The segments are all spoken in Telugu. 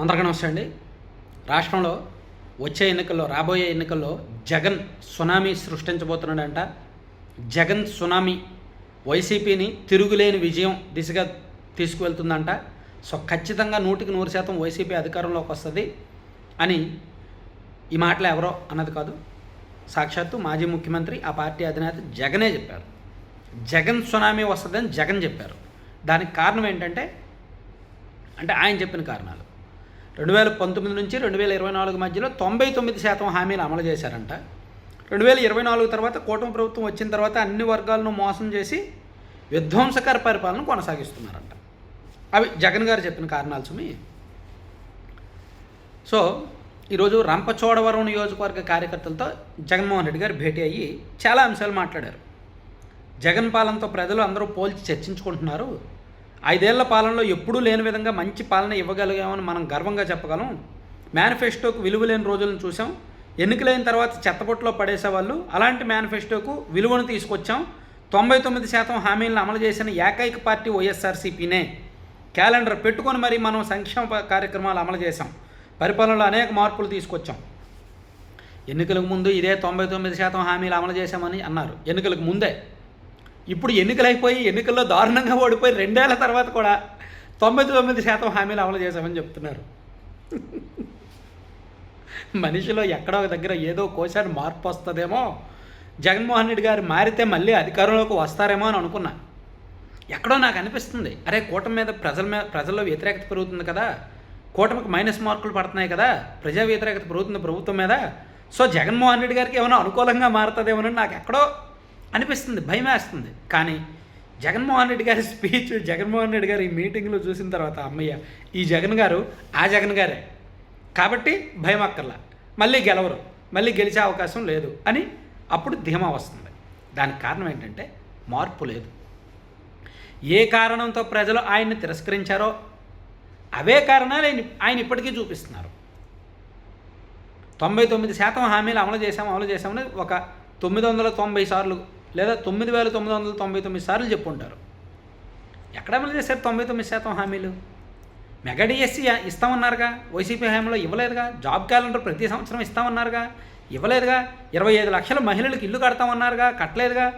అందరికీ నమస్తే అండి. రాష్ట్రంలో వచ్చే ఎన్నికల్లో, రాబోయే ఎన్నికల్లో జగన్ సునామీ సృష్టించబోతున్నాడంట. జగన్ సునామీ వైసీపీని తిరుగులేని విజయం దిశగా తీసుకువెళ్తుందంట. సో ఖచ్చితంగా 100% వైసీపీ అధికారంలోకి వస్తుంది అని ఈ మాటలు ఎవరో అన్నది కాదు, సాక్షాత్తు మాజీ ముఖ్యమంత్రి, ఆ పార్టీ అధినేత జగనే చెప్పారు. జగన్ సునామీ వస్తుందని జగన్ చెప్పారు. దానికి కారణం ఏంటంటే ఆయన చెప్పిన కారణాలు 2019 నుంచి 2024 మధ్యలో 99% హామీలు అమలు చేశారంట. 2024 తర్వాత కూటమి ప్రభుత్వం వచ్చిన తర్వాత అన్ని వర్గాలను మోసం చేసి విధ్వంసకర పరిపాలన కొనసాగిస్తున్నారంట. అవి జగన్ గారు చెప్పిన కారణాలు సుమి. సో ఈరోజు రంపచోడవరం నియోజకవర్గ కార్యకర్తలతో జగన్మోహన్ రెడ్డి గారు భేటీ అయ్యి చాలా అంశాలు మాట్లాడారు. జగన్ పాలనతో ప్రజలు అందరూ పోల్చి చర్చించుకుంటున్నారు. 5 ఏళ్ల పాలనలో ఎప్పుడూ లేని విధంగా మంచి పాలన ఇవ్వగలిగామని మనం గర్వంగా చెప్పగలం. మేనిఫెస్టోకు విలువ లేని రోజులను చూసాం. ఎన్నికలైన తర్వాత చెత్తపొట్టులో పడేసేవాళ్ళు, అలాంటి మేనిఫెస్టోకు విలువను తీసుకొచ్చాం. 99% హామీలను అమలు చేసిన ఏకైక పార్టీ వైఎస్ఆర్సీపీనే. క్యాలెండర్ పెట్టుకొని మరి మనం సంక్షేమ కార్యక్రమాలు అమలు చేశాం. పరిపాలనలో అనేక మార్పులు తీసుకొచ్చాం. ఎన్నికలకు ముందు ఇదే 99% హామీలు అమలు చేశామని అన్నారు ఎన్నికలకు ముందే. ఇప్పుడు ఎన్నికలైపోయి ఎన్నికల్లో దారుణంగా ఓడిపోయి 2 ఏళ్ల తర్వాత కూడా 99% హామీలు అమలు చేశామని చెప్తున్నారు. మనిషిలో ఎక్కడో ఒక దగ్గర ఏదో కోశాన్ని మార్పు వస్తుందేమో, జగన్మోహన్ రెడ్డి గారు మారితే మళ్ళీ అధికారంలోకి వస్తారేమో అని అనుకున్నా. ఎక్కడో నాకు అనిపిస్తుంది, అరే కూటమి మీద ప్రజల్లో వ్యతిరేకత పెరుగుతుంది కదా, కూటమికి మైనస్ మార్కులు పడుతున్నాయి కదా, ప్రజా వ్యతిరేకత పెరుగుతుంది ప్రభుత్వం మీద. సో జగన్మోహన్ రెడ్డి గారికి ఏమైనా అనుకూలంగా మారుతుందేమోనని నాకు ఎక్కడో అనిపిస్తుంది, భయం వేస్తుంది. కానీ జగన్మోహన్ రెడ్డి గారి స్పీచ్, జగన్మోహన్ రెడ్డి గారు ఈ మీటింగ్లో చూసిన తర్వాత అమ్మయ్య, ఈ జగన్ గారు ఆ జగన్ గారే కాబట్టి భయం అక్కర్లా, మళ్ళీ గెలవరు, మళ్ళీ గెలిచే అవకాశం లేదు అని అప్పుడు ధీమా వస్తుంది. దానికి కారణం ఏంటంటే మార్పు లేదు. ఏ కారణంతో ప్రజలు ఆయన్ని తిరస్కరించారో అవే కారణాలు ఆయన ఇప్పటికీ చూపిస్తున్నారు. 99% హామీలు అమలు చేశామని ఒక 990 సార్లు లేదా 9999 సార్లు చెప్పుంటారు. ఎక్కడ అమలు చేశారు 99% హామీలు? మెగా డిఎస్సి ఇస్తామన్నారుగా, వైసీపీ హయాంలో ఇవ్వలేదుగా. జాబ్ క్యాలెండర్ ప్రతి సంవత్సరం ఇస్తామన్నారుగా, ఇవ్వలేదుగా. 25 లక్షల మహిళలకు ఇల్లు కడతామన్నారుగా, కట్టలేదుగా.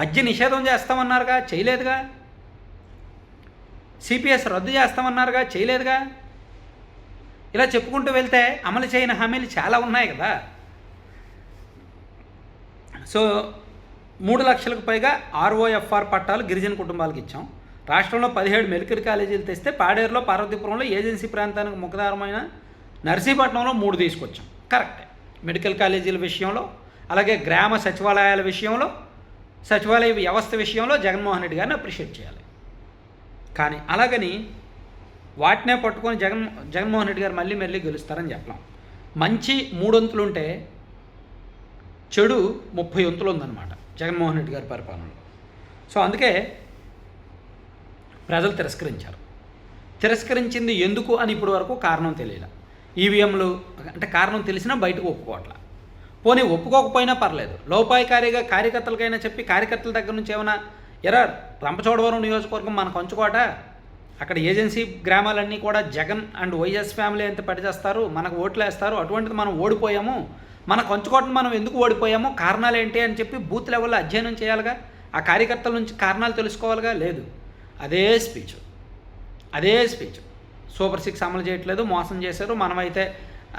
మద్య నిషేధం చేస్తామన్నారుగా, చేయలేదుగా. సిపిఎస్ రద్దు చేస్తామన్నారుగా, చేయలేదుగా. ఇలా చెప్పుకుంటూ వెళ్తే అమలు చేయని హామీలు చాలా ఉన్నాయి కదా. సో 3 లక్షలకు పైగా ఆర్ఓఎఫ్ఆర్ పట్టాలు గిరిజన కుటుంబాలకు ఇచ్చాం. రాష్ట్రంలో 17 మెడికల్ కాలేజీలు తెస్తే పాడేరులో, పార్వతీపురంలో, ఏజెన్సీ ప్రాంతానికి ముఖదారమైన నర్సీపట్నంలో 3 తీసుకొచ్చాం. కరెక్టే. మెడికల్ కాలేజీల విషయంలో, అలాగే గ్రామ సచివాలయాల విషయంలో, సచివాలయ వ్యవస్థ విషయంలో జగన్మోహన్ రెడ్డి గారిని అప్రిషియేట్ చేయాలి. కానీ అలాగని వాటినే పట్టుకొని జగన్మోహన్ రెడ్డి గారు మళ్ళీ గెలుస్తారని చెప్పలేం. మంచి 3 వంతులు ఉంటే చెడు 30 వంతులు ఉందన్నమాట జగన్మోహన్ రెడ్డి గారి పరిపాలనలో. సో అందుకే ప్రజలు తిరస్కరించింది ఎందుకు అని ఇప్పటి వరకు కారణం తెలియదు. ఈవీఎంలు అంటే కారణం తెలిసినా బయటకు ఒప్పుకోవట్లా. పోనీ ఒప్పుకోకపోయినా పర్లేదు, లోపాయికారిగా కార్యకర్తలకైనా చెప్పి కార్యకర్తల దగ్గర నుంచి ఏమైనా రంపచోడవరం నియోజకవర్గం మన కంచుకోట, అక్కడ ఏజెన్సీ గ్రామాలన్నీ కూడా జగన్ అండ్ వైఎస్ ఫ్యామిలీ ఎంత పడిచేస్తారు, మనకు ఓట్లు వేస్తారు, అటువంటిది మనం ఓడిపోయాము, మన కంచుకోటను మనం ఎందుకు ఓడిపోయామో కారణాలు ఏంటి అని చెప్పి బూత్ లెవెల్లో అధ్యయనం చేయాలిగా. ఆ కార్యకర్తల నుంచి కారణాలు తెలుసుకోవాలిగా. లేదు, అదే స్పీచ్ సూపర్ 6 అమలు చేయట్లేదు, మోసం చేశారు, మనమైతే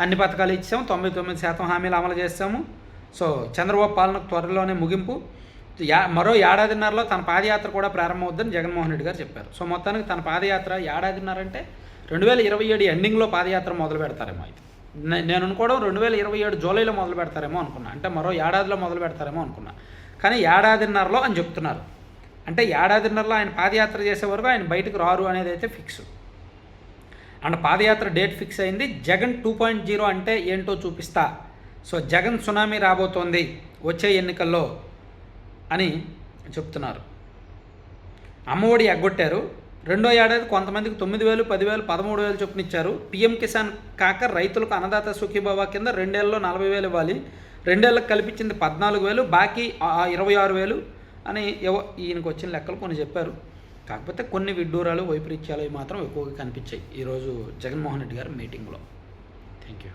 అన్ని పథకాలు ఇచ్చాము, 99% హామీలు అమలు చేస్తాము. సో చంద్రబాబు పాలనకు త్వరలోనే ముగింపు, మరో ఏడాదిన్నరలో తన పాదయాత్ర కూడా ప్రారంభమవుద్దని జగన్మోహన్ రెడ్డి గారు చెప్పారు. సో మొత్తానికి తన పాదయాత్ర ఏడాదిన్నర అంటే 2027 ఎండింగ్లో పాదయాత్ర మొదలు పెడతారేమో. అయితే నేను అనుకోవడం 2027 జూలైలో మొదలు పెడతారేమో అనుకున్నా, అంటే మరో ఏడాదిలో మొదలు పెడతారేమో అనుకున్నా. కానీ ఏడాదిన్నరలో అని చెప్తున్నారు. అంటే ఏడాదిన్నరలో ఆయన పాదయాత్ర చేసే వరకు ఆయన బయటకు రారు అనేది అయితే fix. And padayatra date fix అయింది. జగన్ 2.0 అంటే ఏంటో చూపిస్తా. సో జగన్ సునామీ రాబోతోంది వచ్చే ఎన్నికల్లో అని చెప్తున్నారు. అమ్మఒడి ఎగ్గొట్టారు. రెండో ఏడాది కొంతమందికి 9,000, 10,000, 13,000 చొప్పున ఇచ్చారు. పీఎం కిసాన్ కాక రైతులకు అన్నదాత సుఖీభావ కింద 2 ఏళ్ళలో 40,000 ఇవ్వాలి. 2 ఏళ్ళకి కల్పించింది 14,000, బాకీ 26,000 అని ఈయనకు వచ్చిన లెక్కలు కొన్ని చెప్పారు. కాకపోతే కొన్ని విడ్డూరాలు వైపరీత్యాలు మాత్రం ఎక్కువగా కనిపించాయి ఈరోజు జగన్మోహన్ రెడ్డి గారి మీటింగ్లో. Thank you.